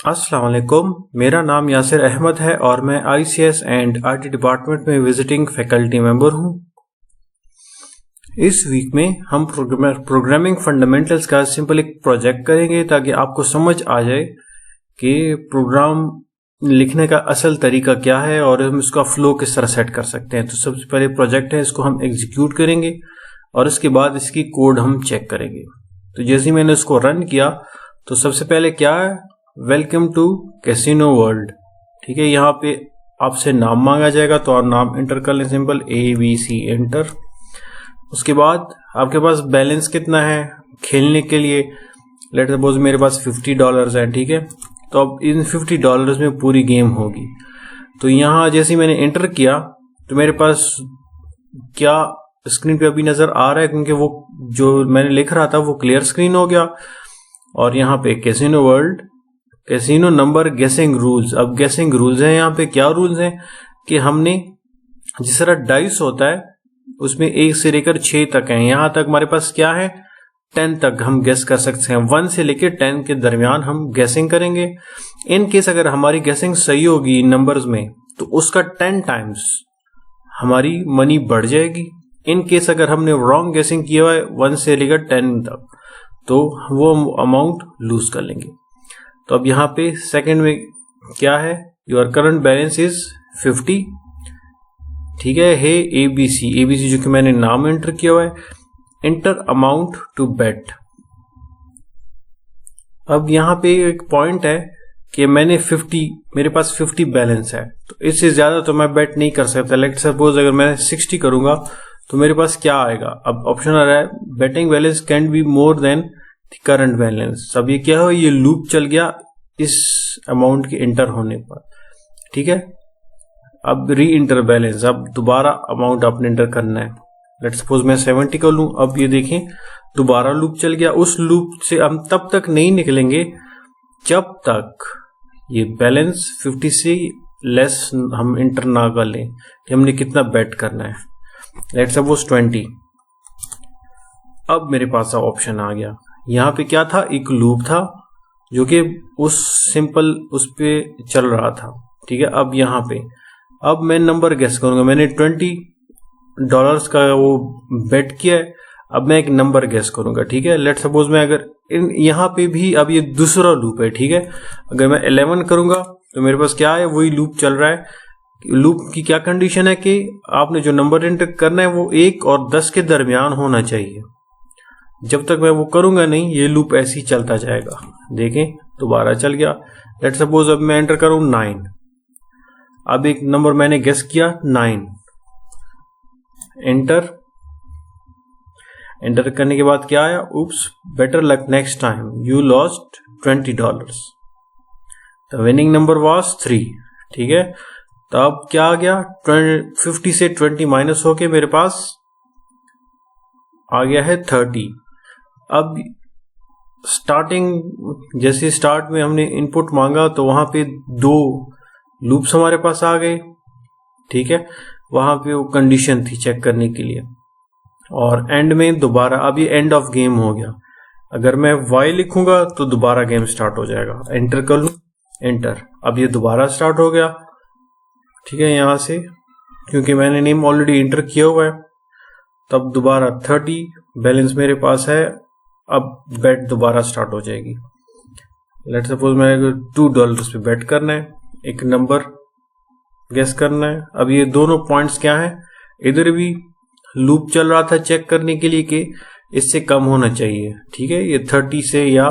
अस्सलाम वालेकुम, मेरा नाम यासिर अहमद है और मैं ICS एंड IT डिपार्टमेंट में विजिटिंग फैकल्टी मेंबर हूं। इस वीक में हम प्रोग्रामिंग फंडामेंटल्स का सिंपल एक प्रोजेक्ट करेंगे ताकि आपको समझ आ जाए कि प्रोग्राम लिखने का असल तरीका क्या है और हम इसका फ्लो किस तरह सेट कर सकते हैं। तो सबसे पहले प्रोजेक्ट है, इसको हम एग्जीक्यूट करेंगे और इसके बाद इसकी कोड हम चेक करेंगे। तो जैसे ही मैंने इसको रन किया तो सबसे पहले क्या है, वेलकम टू कैसीनो वर्ल्ड। ठीक है, यहाँ पे आपसे नाम मांगा जाएगा तो आप नाम एंटर कर लें, सिंपल ABC एंटर। उसके बाद आपके पास बैलेंस कितना है खेलने के लिए, लेट सपोज मेरे पास $50 है। ठीक है, तो अब इन $50 में पूरी गेम होगी। तो यहाँ जैसे मैंने एंटर किया तो मेरे पास क्या स्क्रीन पे अभी नजर आ रहा है, क्योंकि वो जो मैंने लिख रहा था वो क्लियर स्क्रीन हो गया। और यहाँ पे कैसीनो वर्ल्ड, कैसीनो नंबर, गेसिंग रूल्स। अब गेसिंग रूल्स हैं, यहाँ पे क्या रूल्स हैं कि हमने जिस तरह डाइस होता है उसमें 1 से लेकर 6 तक है, यहाँ तक हमारे पास क्या है 10 तक हम गेस कर सकते हैं। 1 से लेकर 10 के दरमियान हम गेसिंग करेंगे। इन केस अगर हमारी गेसिंग सही होगी नंबर्स में तो उसका 10 टाइम्स हमारी मनी बढ़ जाएगी। इन केस अगर हमने रॉन्ग गेसिंग किया हुआ है 1 से लेकर 10 तक तो वो अमाउंट लूज कर लेंगे। तो अब यहाँ पे सेकंड में क्या है, योर करंट बैलेंस इज 50। ठीक है, ABC जो कि मैंने नाम एंटर किया हुआ है, एंटर अमाउंट टू बेट। अब यहाँ पे एक पॉइंट है कि मेरे पास 50 बैलेंस है, तो इससे ज्यादा तो मैं बेट नहीं कर सकता। लेट सपोज अगर मैं 60 करूंगा तो मेरे पास क्या आएगा, अब ऑप्शन आ रहा है betting balance can be more than current balance. अब ये क्या हो, ये लूप चल गया इस अमाउंट के इंटर होने पर। ठीक है, अब री इंटर बैलेंस, अब दोबारा अमाउंट आपने इंटर करना है। लेट सपोज मैं 70 कर लूं, अब ये देखें दोबारा लूप चल गया। उस लूप से हम तब तक नहीं निकलेंगे जब तक ये बैलेंस 50 से लेस हम इंटर ना कर लें कि हमने कितना बेट करना है। Let suppose 20। अब मेरे पास ऑप्शन आ गया, यहाँ पे क्या था, एक लूप था जो कि उस पे चल रहा था। ठीक है, अब यहाँ पे अब मैं नंबर गेस करूंगा। मैंने $20 का वो बेट किया है, अब मैं एक नंबर गेस करूंगा। ठीक है, लेट सपोज मैं अगर यहाँ पे भी अब ये दूसरा लूप है। ठीक है, अगर मैं 11 करूंगा तो मेरे पास क्या है, वही लूप चल रहा है। लूप की क्या कंडीशन है कि आपने जो नंबर एंटर करना है वो 1 और 10 के दरमियान होना चाहिए। जब तक मैं वो करूंगा नहीं ये लूप ऐसे ही चलता जाएगा। देखें दोबारा चल गया। लेट सपोज अब मैं एंटर करूं 9। अब एक नंबर मैंने गेस किया 9, एंटर। एंटर करने के बाद क्या आया, oops better luck next time you lost $20। The winning number was 3। ठीक है, तो अब क्या आ गया, 50 से 20 माइनस होके मेरे पास आ गया है 30। अब स्टार्टिंग जैसे स्टार्ट में हमने इनपुट मांगा तो वहां पे 2 लूप्स हमारे पास आ गए। ठीक है, वहां पे वो कंडीशन थी चेक करने के लिए। और एंड में दोबारा, अब ये एंड ऑफ गेम हो गया। अगर मैं Y लिखूंगा तो दोबारा गेम स्टार्ट हो जाएगा। एंटर कर लूं, एंटर, अब ये दोबारा स्टार्ट हो गया। ठीक है, यहां से क्योंकि मैंने नेम ऑलरेडी एंटर किया हुआ है, तब दोबारा 30 बैलेंस मेरे पास है। अब बेट दोबारा स्टार्ट हो जाएगी। लेट सपोज मैंने $2 पे बेट करना है, एक नंबर गेस करना है। अब ये दोनों पॉइंट्स क्या है, इधर भी लूप चल रहा था चेक करने के लिए कि इससे कम होना चाहिए। ठीक है, ये 30 से या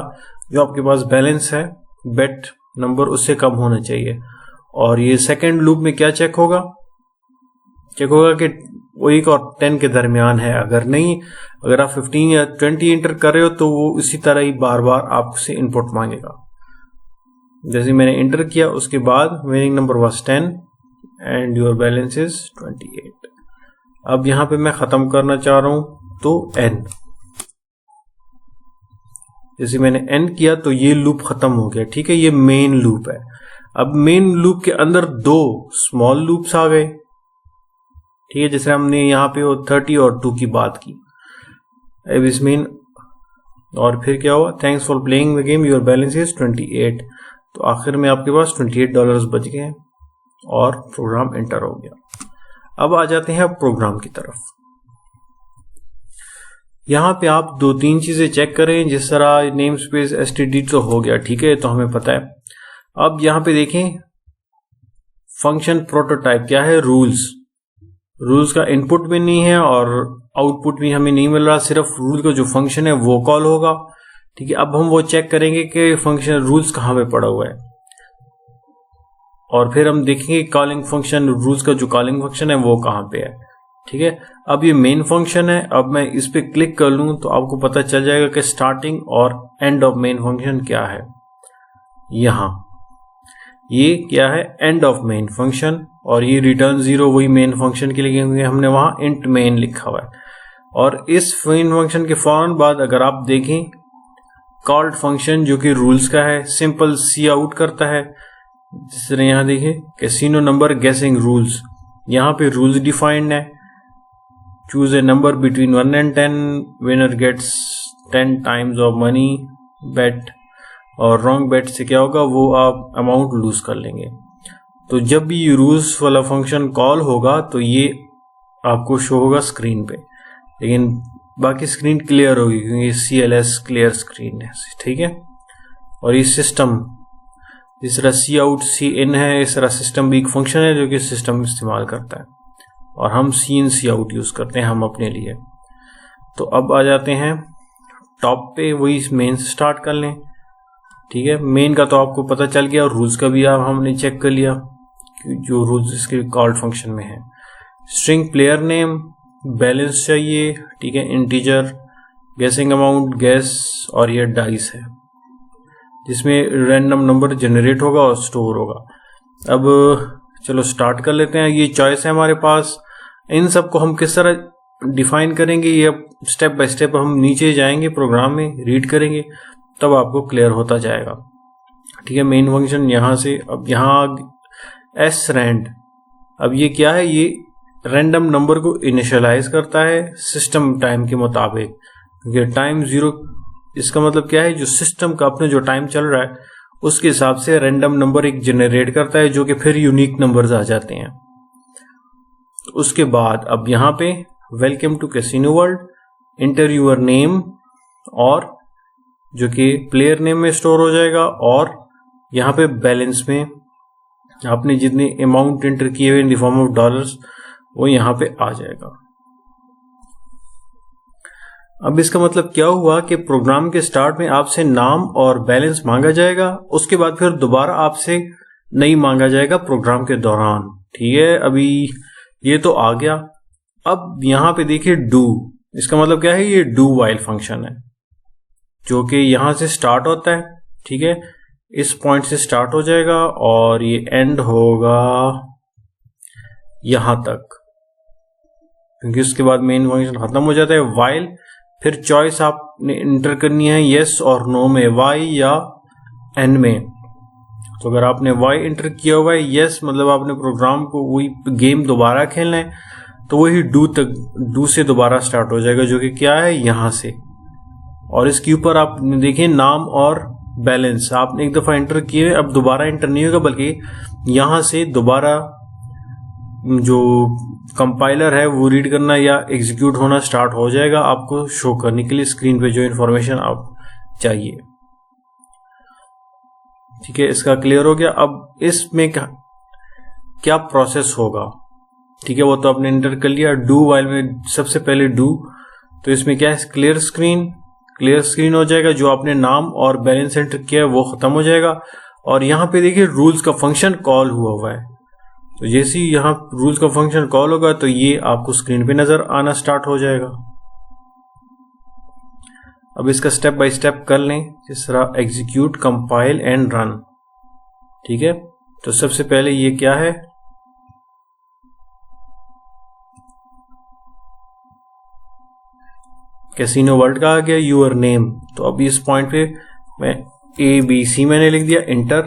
जो आपके पास बैलेंस है बेट नंबर उससे कम होना चाहिए। और ये सेकेंड लूप में क्या चेक होगा कि वो 1 और 10 के दरमियान है। अगर नहीं, अगर आप 15 या 20 एंटर कर रहे हो तो वो इसी तरह ही बार बार आपसे इनपुट मांगेगा। जैसे मैंने एंटर किया उसके बाद winning number was 10 and your balance is 28। अब यहां पे मैं खत्म करना चाह रहा हूं तो N, जैसे मैंने N किया तो ये लूप खत्म हो गया। ठीक है, ये मेन लूप है। अब मेन लूप के अंदर 2 स्मॉल लूप्स आ गए। ठीक है, जैसे हमने यहाँ पे 30 और 2 की बात की। अब इसमें और फिर क्या हुआ, thanks for playing the game your balance is 28। तो आखिर में आपके पास $28 बच गए और प्रोग्राम एंटर हो गया। अब आ जाते हैं प्रोग्राम की तरफ। यहाँ पे आप 2-3 चीजें चेक करें, जिस तरह नेम स्पेस std तो हो गया, ठीक है, तो हमें पता है। अब यहाँ पे देखें फंक्शन प्रोटोटाइप क्या है, रूल्स का इनपुट भी नहीं है और आउटपुट भी हमें नहीं मिल रहा, सिर्फ रूल का जो फंक्शन है वो कॉल होगा, ठीक है। अब हम वो चेक करेंगे कि फंक्शन रूल्स कहाँ पे पड़ा हुआ है और फिर हम देखेंगे कॉलिंग फंक्शन, रूल्स का जो कॉलिंग फंक्शन है वो कहाँ पे है, ठीक है। अब ये मेन फंक्शन है, अब मैं इस पे क्लिक कर लूं तो आपको पता चल जाएगा कि स्टार्टिंग और एंड ऑफ मेन फंक्शन क्या है। यहां ये क्या है, एंड ऑफ मेन फंक्शन, और ये रिटर्न 0 वही मेन फंक्शन के लिए हमने वहां इंट मेन लिखा हुआ है। और इस मेन फंक्शन के फौरन बाद अगर आप देखें कॉल्ड फंक्शन जो कि रूल्स का है, सिंपल सी आउट करता है, जिस तरह यहां देखें कैसीनो नंबर गेसिंग रूल्स, यहां पे रूल्स डिफाइंड है। Choose a number between 1 and 10, winner gets 10 times of money bet, और रॉन्ग बेट से क्या होगा, वो आप अमाउंट लूज कर लेंगे। तो जब भी ये रूल्स वाला फंक्शन कॉल होगा तो ये आपको शो होगा स्क्रीन पे, लेकिन बाकी स्क्रीन क्लियर होगी क्योंकि CLS क्लियर स्क्रीन है, ठीक है। और ये सिस्टम, जिस तरह सी आउट सी इन है, इस तरह सिस्टम भी एक फंक्शन है जो कि सिस्टम इस्तेमाल करता है, और हम सी इन सी आउट यूज करते हैं हम अपने लिए। तो अब आ जाते हैं टॉप पे, वही मेन से स्टार्ट कर लें, ठीक है। मेन का तो आपको पता चल गया, और रूल्स का भी आप हमने चेक कर लिया जो रूल्स इसके कॉल्ड फंक्शन में है। स्ट्रिंग प्लेयर नेम, बैलेंस चाहिए, ठीक है, इंटीजर, गेसिंग अमाउंट, गैस, और ये डाइस है जिसमें रैंडम नंबर जनरेट होगा और स्टोर होगा। अब चलो स्टार्ट कर लेते हैं। ये चॉइस है हमारे पास, इन सब को हम किस तरह डिफाइन करेंगे, ये अब स्टेप बाय स्टेप हम नीचे जाएंगे प्रोग्राम में, रीड करेंगे, तब आपको क्लियर होता जाएगा, ठीक है। मेन फंक्शन यहां से, अब यहां srand, अब ये क्या है, ये रैंडम नंबर को इनिशियलाइज करता है सिस्टम टाइम के मुताबिक, क्योंकि टाइम 0, इसका मतलब क्या है, जो सिस्टम का अपने जो टाइम चल रहा है उसके हिसाब से रैंडम नंबर एक जनरेट करता है, जो कि फिर यूनिक नंबर्स आ जाते हैं। उसके बाद अब यहां पे welcome to casino world, enter your name, और जो कि प्लेयर नेम में स्टोर हो जाएगा, और यहां पे बैलेंस में आपने जितने अमाउंट एंटर किए हुए in the form of dollars वो यहां पे आ जाएगा। अब इसका मतलब क्या हुआ कि प्रोग्राम के स्टार्ट में आपसे नाम और बैलेंस मांगा जाएगा, उसके बाद फिर दोबारा आपसे नहीं मांगा जाएगा प्रोग्राम के दौरान, ठीक है। अभी ये तो आ गया। अब यहां पे देखिए डू, इसका मतलब क्या है, ये डू वाइल फंक्शन है जो कि यहां से स्टार्ट होता है, ठीक है, इस पॉइंट से स्टार्ट हो जाएगा और ये एंड होगा यहां तक, क्योंकि उसके बाद मेन फंक्शन खत्म हो जाता है। वाइल, फिर चॉइस आपने इंटर करनी है येस और नो में, वाई या एन में। तो अगर आपने वाई इंटर किया हुआ है, येस मतलब आपने प्रोग्राम को वही गेम दोबारा खेलना है, तो वही डू से दोबारा स्टार्ट हो जाएगा, जो कि क्या है यहां से। और इसके ऊपर आप देखिए नाम और बैलेंस आपने एक दफा इंटर किए, अब दोबारा इंटर नहीं होगा, बल्कि यहां से दोबारा जो कंपाइलर है वो रीड करना या एग्जीक्यूट होना स्टार्ट हो जाएगा, आपको शो करने के लिए स्क्रीन पे जो इंफॉर्मेशन आप चाहिए, ठीक है। इसका क्लियर हो गया। अब इसमें क्या प्रोसेस होगा, ठीक है, वो तो आपने इंटर कर लिया। डू वाइल में सबसे पहले डू, तो इसमें क्या है, क्लियर स्क्रीन हो जाएगा, जो आपने नाम और बैलेंस एंटर किया है वो खत्म हो जाएगा। और यहां पे देखिए रूल्स का फंक्शन कॉल हुआ है, तो जैसे ही यहां रूल्स का फंक्शन कॉल होगा तो ये आपको स्क्रीन पे नजर आना स्टार्ट हो जाएगा। अब इसका स्टेप बाय स्टेप कर लें, जिस तरह एग्जीक्यूट, कंपाइल एंड रन, ठीक है। तो सबसे पहले ये क्या है, कैसीनो वर्ल्ड का आ गया, यूर नेम। तो अभी इस पॉइंट पे मैं ABC मैंने लिख दिया, इंटर,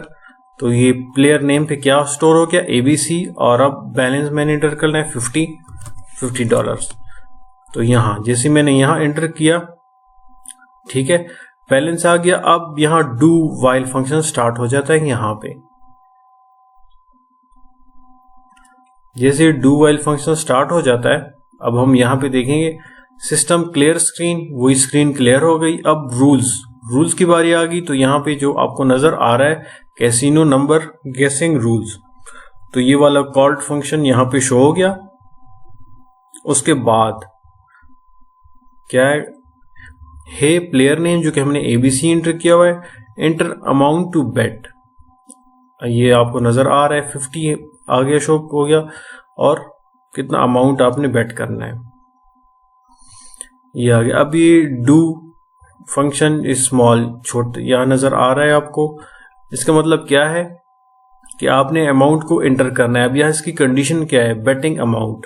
तो ये प्लेयर नेम पे क्या स्टोर हो गया, ABC, और अब बैलेंस मैंने इंटर करना है $50। तो यहां जैसे मैंने यहां इंटर किया, ठीक है, बैलेंस आ गया। अब यहाँ डू वाइल फंक्शन स्टार्ट हो जाता है। यहाँ पे जैसे डू वाइल फंक्शन स्टार्ट हो जाता है, अब हम यहाँ पे देखेंगे सिस्टम क्लियर स्क्रीन, वही स्क्रीन क्लियर हो गई। अब रूल्स की बारी आ गई। तो यहाँ पे जो आपको नजर आ रहा है कैसीनो नंबर गेसिंग रूल्स, तो ये वाला कॉल्ड फंक्शन यहाँ पे शो हो गया। उसके बाद क्या है, हे प्लेयर नेम जो कि हमने एबीसी एंटर किया हुआ है, एंटर अमाउंट टू बेट, ये आपको नजर आ रहा है 50 आ गया, शो हो गया, और कितना अमाउंट आपने बेट करना है ये आ गया। अब ये डू फंक्शन स्मॉल छोटे यहाँ नजर आ रहा है आपको। इसका मतलब क्या है कि आपने अमाउंट को एंटर करना है। अब यहाँ इसकी कंडीशन क्या है, बेटिंग अमाउंट,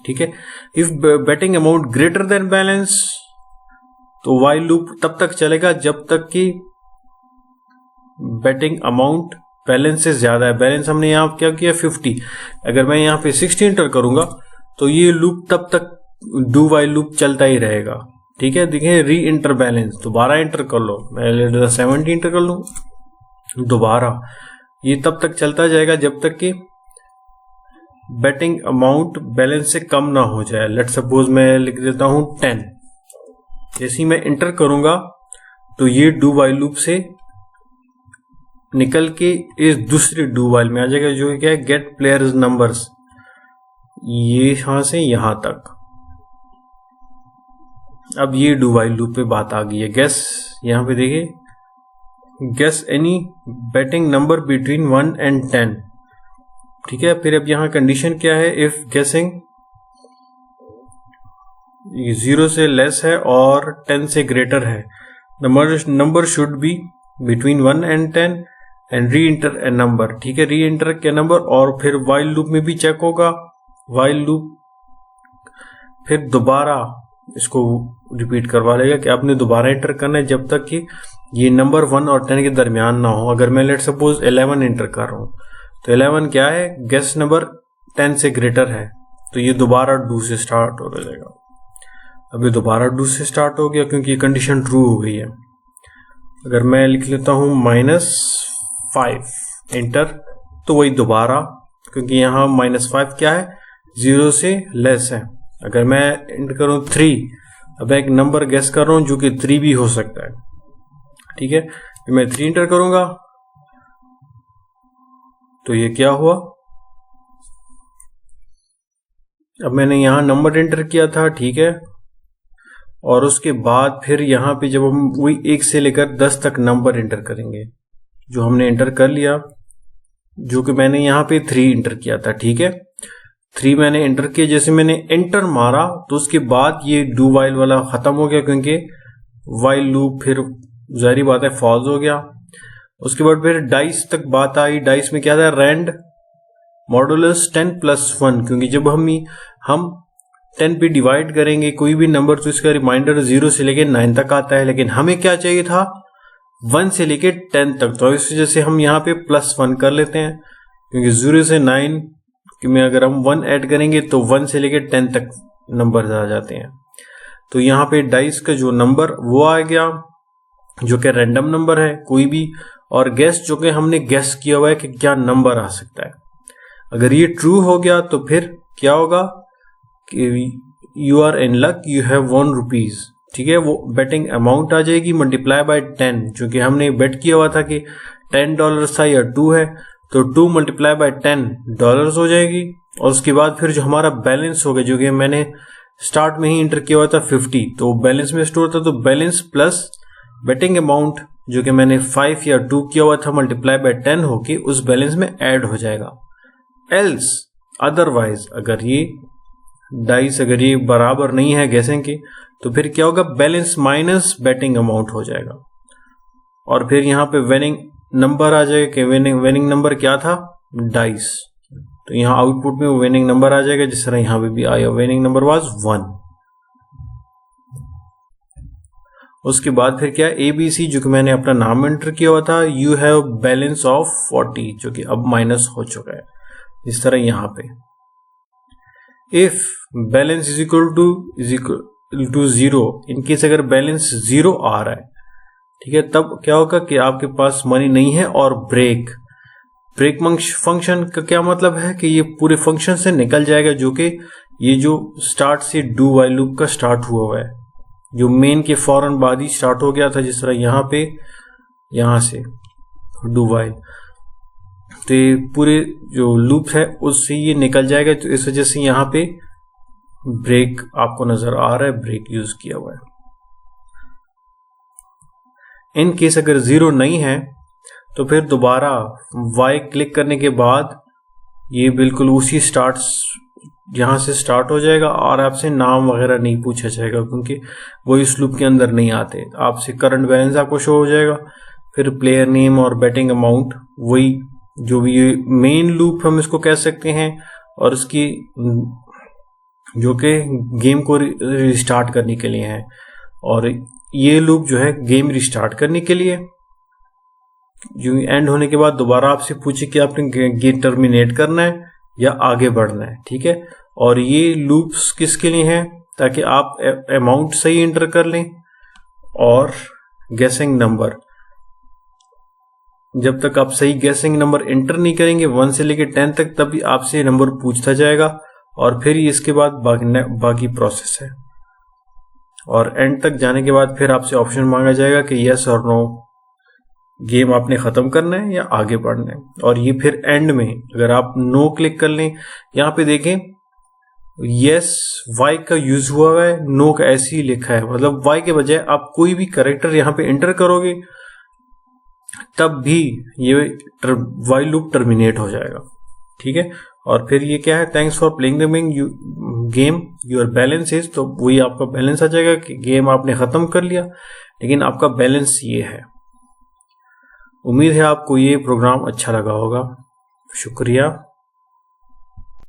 ठीक है। If betting amount greater than balance, तो वाइल लूप तब तक चलेगा जब तक कि बेटिंग अमाउंट बैलेंस से ज्यादा है। बैलेंस हमने यहाँ क्या किया 50, अगर मैं यहाँ पे 60 एंटर करूंगा तो ये लूप तब तक डू वाइल लूप चलता ही रहेगा, ठीक है। देखिए री इंटर बैलेंस, दोबारा एंटर कर लो, मैं 70 एंटर कर लूँ दोबारा, ये तब तक चलता जाएगा जब तक कि बेटिंग अमाउंट बैलेंस से कम ना हो जाए। लेट सपोज मैं लिख देता हूं 10, जैसे ही मैं एंटर करूंगा तो ये डू वाइल लूप से निकल के इस दूसरे डू वाइल में आ जाएगा, जो क्या है गेट प्लेयर्स नंबर्स, ये यहां से यहां तक। अब ये डू वाइल लूप पे बात आ गई है। गेस, यहां पे देखिए guess any betting number between 1 and 10, ठीक है। फिर अब यहां कंडीशन क्या है, इफ गेसिंग 0 से लेस है और 10 से ग्रेटर है, number should be between 1 and 10 and re inter A number, ठीक है। री इंटर के नंबर, और फिर वाइल लूप में भी चेक होगा, वाइल लूप फिर दोबारा इसको रिपीट करवा लेगा कि आपने दोबारा एंटर करना है जब तक कि ये नंबर 1 और 10 के दरमियान ना हो। अगर मैं लेट सपोज 11 एंटर कर रहा हूं तो 11 क्या है, गेस नंबर 10 से ग्रेटर है, तो ये दोबारा डू से स्टार्ट हो जाएगा। अब ये दोबारा डू से स्टार्ट हो गया क्योंकि ये कंडीशन ट्रू हो गई है। अगर मैं लिख लेता हूं -5 एंटर, तो वही दोबारा, क्योंकि यहां -5 क्या है, 0 से लेस है। अगर मैं एंटर करूं 3, अब एक नंबर गेस कर रहा हूं जो कि 3 भी हो सकता है, ठीक है। मैं 3 एंटर करूंगा तो ये क्या हुआ, अब मैंने यहां नंबर एंटर किया था, ठीक है। और उसके बाद फिर यहां पे जब हम वही 1 से लेकर 10 तक नंबर एंटर करेंगे, जो हमने एंटर कर लिया, जो कि मैंने यहां पे 3 एंटर किया था, ठीक है। 3 मैंने एंटर किया, जैसे मैंने एंटर मारा तो उसके बाद ये डू वाइल वाला खत्म हो गया, क्योंकि वाइल लूप फिर जाहिर बात है फॉल्स हो गया। उसके बाद फिर डाइस तक बात आई। डाइस में क्या था, रैंड मॉडुलस 10+1, क्योंकि जब हम 10 पे डिवाइड करेंगे कोई भी नंबर तो इसका रिमाइंडर 0 से लेके 9 तक आता है, लेकिन हमें क्या चाहिए था 1 से लेके 10 तक, तो इस वजह से हम यहाँ पे +1 कर लेते हैं, क्योंकि 0 से 9 में अगर हम 1 ऐड करेंगे तो 1 से लेके 10 तक नंबर आ जाते हैं। तो यहाँ पे डाइस का जो नंबर वो आ गया, जो कि रैंडम नंबर है कोई भी, और गेस जो कि हमने गेस किया हुआ है कि क्या नंबर आ सकता है। अगर ये ट्रू हो गया तो फिर क्या होगा कि you are in luck, you have one rupees, ठीक है। वो बेटिंग अमाउंट आ जाएगी मल्टीप्लाई बाय 10, जो कि हमने बेट किया हुआ था कि $10 था या 2 है, तो 2 मल्टीप्लाई बाय $10 हो जाएगी। और उसके बाद फिर जो हमारा बैलेंस होगा, जो कि मैंने स्टार्ट में ही एंटर किया हुआ था 50, तो बैलेंस में स्टोर था, तो बैलेंस प्लस बेटिंग अमाउंट जो कि मैंने 5 या 2 किया हुआ था मल्टीप्लाई बाय 10 होके उस बैलेंस में ऐड हो जाएगा। एल्स अदरवाइज अगर ये डाइस अगर ये बराबर नहीं है गैसिंग के, तो फिर क्या होगा, बैलेंस माइनस बेटिंग अमाउंट हो जाएगा। और फिर यहाँ पे विनिंग नंबर आ जाएगा कि विनिंग नंबर क्या था, डाइस, तो यहाँ आउटपुट में विनिंग नंबर आ जाएगा, जिस तरह यहाँ पे भी आया, विनिंग नंबर वाज 1। उसके बाद फिर क्या, ABC जो कि मैंने अपना नाम एंटर किया हुआ था, यू हैव बैलेंस ऑफ 40, जो कि अब माइनस हो चुका है, इस तरह यहाँ पे। If balance is equal to 0, in case अगर बैलेंस 0 आ रहा है ठीक है, तब क्या होगा कि आपके पास मनी नहीं है। और ब्रेक फंक्शन का क्या मतलब है कि ये पूरे फंक्शन से निकल जाएगा, जो कि ये जो स्टार्ट से डू वाइल लूप का स्टार्ट हुआ है, जो मेन के फौरन बाद ही स्टार्ट हो गया था, जिस तरह यहां से डू वाइल, तो ये पूरे जो लूप है उससे ये निकल जाएगा। तो इस वजह से यहाँ पे ब्रेक आपको नजर आ रहा है, ब्रेक यूज किया हुआ है। इन केस अगर 0 नहीं है तो फिर दोबारा y क्लिक करने के बाद ये बिल्कुल उसी यहां से स्टार्ट हो जाएगा, और आपसे नाम वगैरह नहीं पूछा जाएगा, क्योंकि वो इस लूप के अंदर नहीं आते। आपसे करंट बैलेंस आपको शो हो जाएगा, फिर प्लेयर नेम और बैटिंग अमाउंट, वही जो भी ये मेन लूप हम इसको कह सकते हैं, और इसकी जो कि गेम को रिस्टार्ट करने के लिए है। और ये लूप जो है गेम रिस्टार्ट करने के लिए, जो एंड होने के बाद दोबारा आपसे पूछे कि आपने गेम टर्मिनेट करना है या आगे बढ़ना है। ठीक है, और ये लूप्स किसके लिए हैं, ताकि आप अमाउंट सही एंटर कर लें और गेसिंग नंबर। जब तक आप सही गेसिंग नंबर एंटर नहीं करेंगे 1 से लेकर 10 तक, तभी आपसे नंबर पूछता जाएगा, और फिर इसके बाद बाकी प्रोसेस है। और एंड तक जाने के बाद फिर आपसे ऑप्शन मांगा जाएगा कि यस और नो, गेम आपने खत्म करना है या आगे बढ़ना है। और ये फिर एंड में अगर आप नो क्लिक कर लें, यहां पे देखें यस वाई का यूज हुआ है, नो का ऐसे ही लिखा है, मतलब वाई के बजाय आप कोई भी कैरेक्टर यहां पे एंटर करोगे तब भी ये वाई लूप टर्मिनेट हो जाएगा। ठीक है, और फिर ये क्या है, thanks for playing the game your balance is, तो वही आपका बैलेंस आ जाएगा कि गेम आपने खत्म कर लिया, लेकिन आपका बैलेंस ये है। उम्मीद है आपको ये प्रोग्राम अच्छा लगा होगा। शुक्रिया।